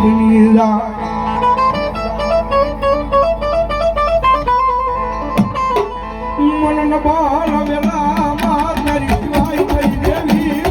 બની જાય મન બાલ વેલા મારી શિવાય થઈ દેવી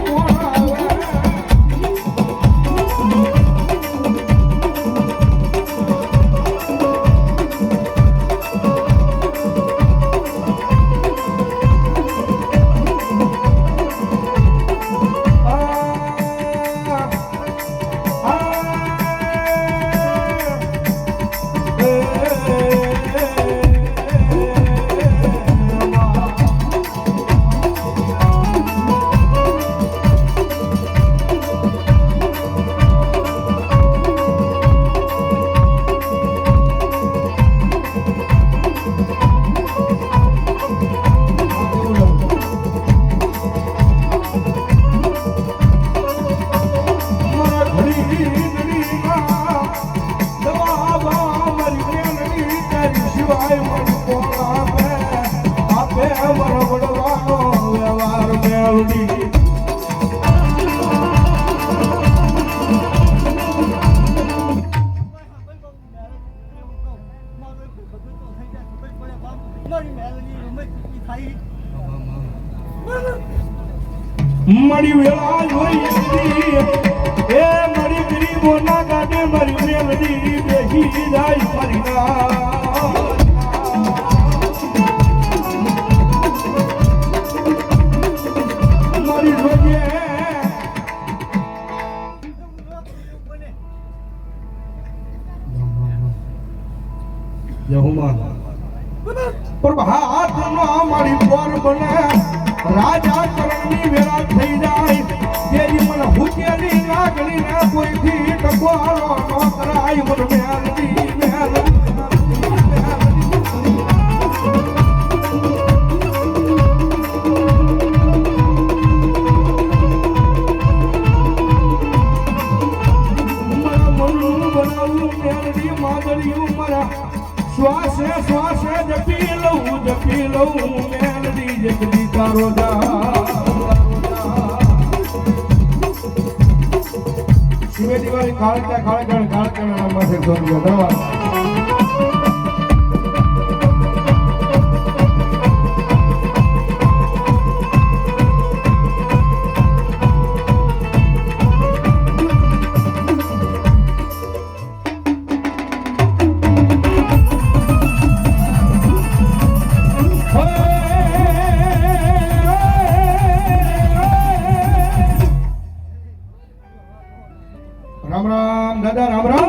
કોણ આવે મારી વેળા જોઈ એ મારી ગરીબો ના ગાડે મારી મેલડી બેહી જાય મારી મારી રોજે પ્રભાત નો મારી પર બને રાજા કરણની વેળા થઈ જાય તેરી મને હુકેલી લાગણી ના કોઈથી ટકોરો ન કરાય મને મેલડી શ્વાસે શ્વાસે જપી લઉં મેલડી જગદી તારો શિવે દિવાળી કાળકા માથે ધરવા રામ રામ દાદા રામ રામ